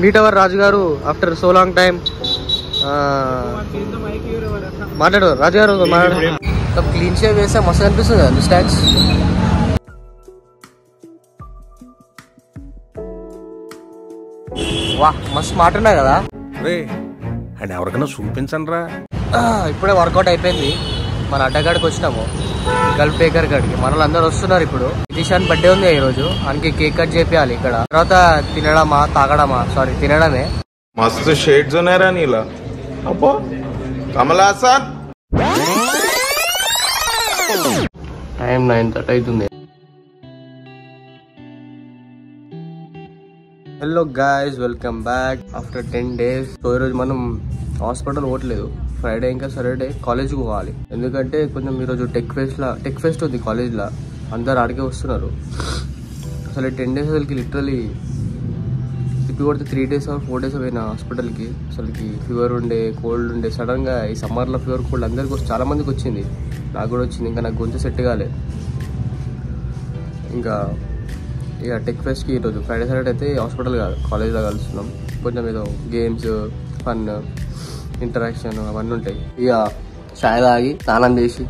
Meet our రాజు గారు after so long time. మాట్లాడు రాజు గారు, మాట్లాడు. క్లీన్ షేవ్ వేస్తే మస్తు అనిపిస్తుంది కదా స్టాక్స్. వా మస్తు మాట ఉన్నాయి కదా. అండ్ ఎవరికైనా చూపించండి రా. ఇప్పుడే వర్కౌట్ అయిపోయింది. మన అడ్డగాడికి వచ్చినాము, గల్ఫ్ బేకర్ కాడికి. మన అందరూ వస్తున్నారు. ఇప్పుడు నిషాన్ బర్త్డే ఉంది ఈరోజు, ఆయనకి కేక్ కట్ చేపియాలి. ఇక్కడ తర్వాత తినడమా తాగడమా, సారీ తినడమే. మస్తు షేడ్స్ ఉన్నాయరా నీలా. అబ్బో కమల్ హాసన్. టైం 9:30 అవుతుంది. Hello guys, welcome back after 10 days. So ఈరోజు మనం హాస్పిటల్ పోవట్లేదు. ఫ్రైడే ఇంకా సాటర్డే కాలేజ్కి పోవాలి. ఎందుకంటే కొంచెం ఈరోజు టెక్ ఫెస్ట్ ఉంది కాలేజ్లో. అందరు ఆడికే వస్తున్నారు. అసలు 10 days అసలుకి లిటరలీ తిప్పి కొడితే 3 days or 4 days పోయిన హాస్పిటల్కి. అసలుకి ఫీవర్ ఉండే, కోల్డ్ ఉండే. సడన్గా ఈ సమ్మర్లో ఫీవర్ కోల్డ్ అందరికి చాలా మందికి వచ్చింది. నాకు కూడా వచ్చింది. ఇంకా నాకు గొంతు సెట్ కాలే. ఇంకా ఇక టెక్ ఫెస్ట్కి ఈరోజు ఫ్రైడే సాటర్డే అయితే హాస్పిటల్ కాదు కాలేజ్లో కలుస్తున్నాం. కొంచెం ఏదో గేమ్స్, ఫన్, ఇంటరాక్షన్ అవన్నీ ఉంటాయి. ఇక చాయ్ తాగి స్నానం చేసి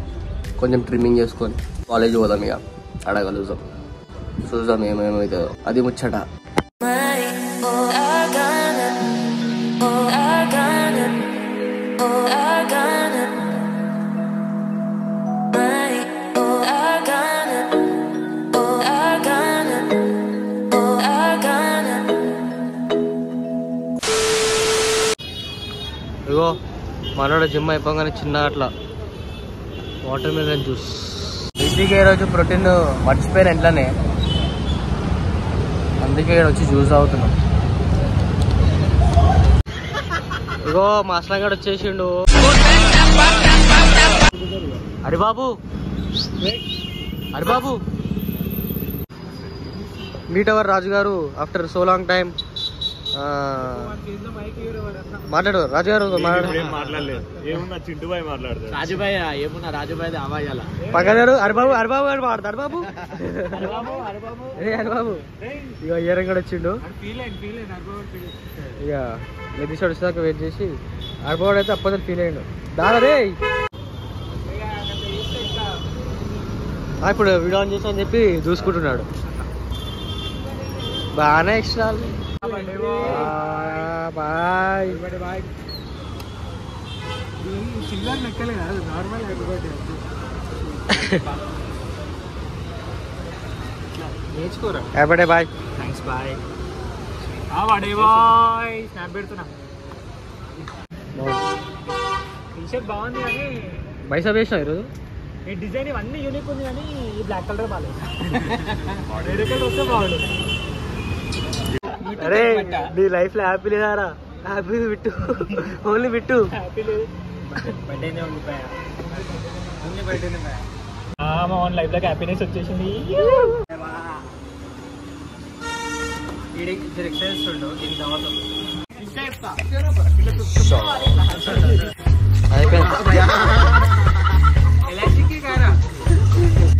కొంచెం ట్రిమ్మింగ్ చేసుకొని కాలేజ్ పోదాం. ఇక అడగలుగుతాం, చూద్దాం ఏమేమవుతుందో. అది ముచ్చట. ఇగో మనోడ జిమ్ అయిపోగానే చిన్న అట్లా వాటర్ మిలన్ జ్యూస్. బేసిక్గా ఈరోజు ప్రోటీన్ మర్చిపోయిన ఇంట్లోనే, అందుకే ఇక్కడ వచ్చి జ్యూస్ తాగుతున్నాం. ఇగో మా అస్లంగాడు వచ్చేసిండు. హరిబాబు, హరిబాబు. మీట్ అవర్ రాజు గారు ఆఫ్టర్ సో లాంగ్ టైం. మాట్లాడు రాజు గారు, పక్కన హరిబాబు. హరిబాబు గారు మాట్లాడు. హరిబాబు, హరిబాబు. ఇక ఏరం కూడా వచ్చిండు. ఇక మెదిసాడు వచ్చేదాకా వెయిట్ చేసి. హరిబాబు అయితే అప్పటి ఫీల్ అయ్యిండు. దారే ఇప్పుడు వీడియో ఆన్ చేస్తా అని చెప్పి చూసుకుంటున్నాడు. బాగానే ఎక్స్ట్రా. బాయ్. నేర్చుకోరా. Happy bye. Thanks bye. Snap పెడుతున్నా. టీషర్ట్ బాగుంది కానీ బైసాప్ వేసినా ఈరోజు. ఈ డిజైన్ ఇవన్నీ యూనిక్ ఉంది కానీ ఈ బ్లాక్ కలర్ బాగాలేదు. వేరే కలర్ వస్తే బాగుండు. అరే నీ లైఫ్ లో హ్యాపీ లేదారా? Happy Bittu, only Bittu. మా ఓన్ లైఫ్ లోకి హ్యాపీనెస్ వచ్చేసింది.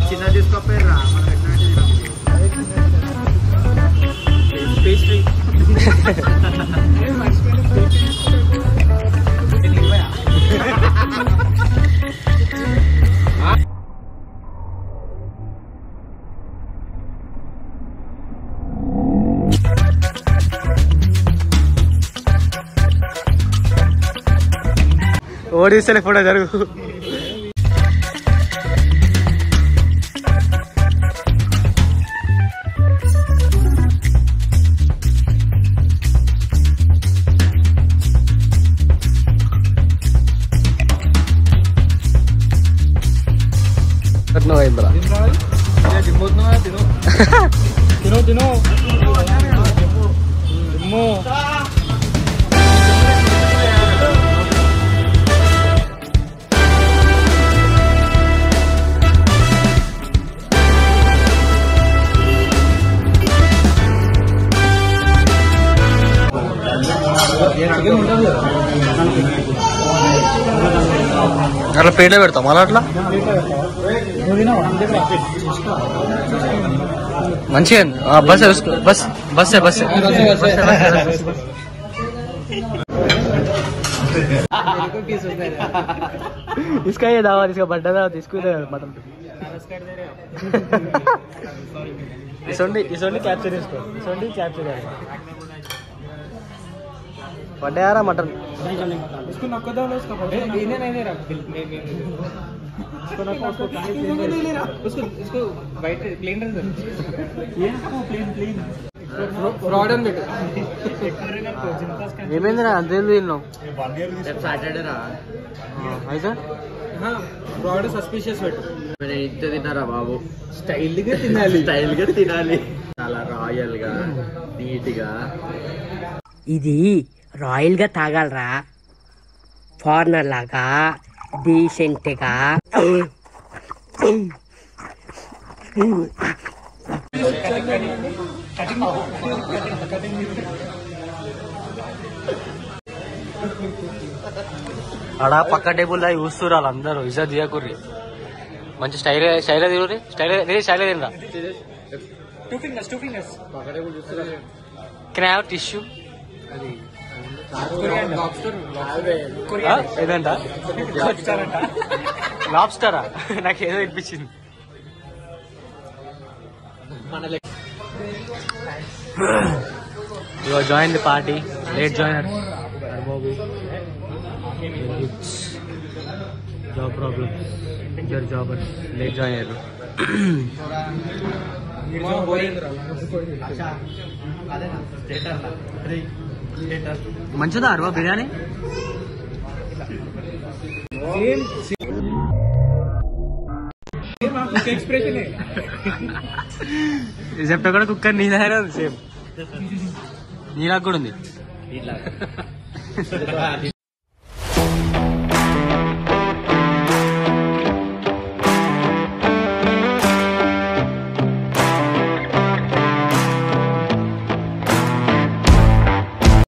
చిన్న తీసుకోపోయారా పేస్ట్రీ. ఓడిస్తేనే ఫోటో జరుగు. తిను తిను అట్లా ప్లేట్లో పెడతాం అలా అట్లా మంచిగా బస్ బస్ బస్ బస్ इसका ये दावा इसका बर्थडे दावा इसको मटन इसोंडी कैप्चर इसको इसोंडी कैप्चर बर्थडे आ रहा मटन इसको नक्को दो उसका बर्थडे नहीं रख इसको वाइट प्लेन ये प्लेन ఫ్రాడన్ పెట్టు ఏమైందిరా అంతే తిన్నావు సాటర్డే రా అయితే ఫ్రాడ్ సస్పిషియస్ పెట్టు ఇంత తిన్నారా బాబు స్టైల్ గా తినాలి చాలా రాయల్ గా నీట్ గా ఇది రాయల్ గా తాగాలరా ఫారినర్ లాగా డీసెంట్ గా అడా పక్క టేబుల్ లా చూస్తున్నారు వాళ్ళందరూ ఇజ్జత్ దియకుర్రి మంచి స్టైల్ తిరుగురి స్టైల్ తినరా కెన్ ఐ హావ్ టిష్యూ ఏదంట లాబ్స్టరా నాకు ఏదో వినిపించింది You are joined the party. Late joiner. Job problem. Your jobber. Late joiner. మంచిదా అరవా బిర్యానీ చెప్తా కూడా కుక్కర్ నీలాగానే ఉంది సేమ్ నీలాగా కూడా ఉంది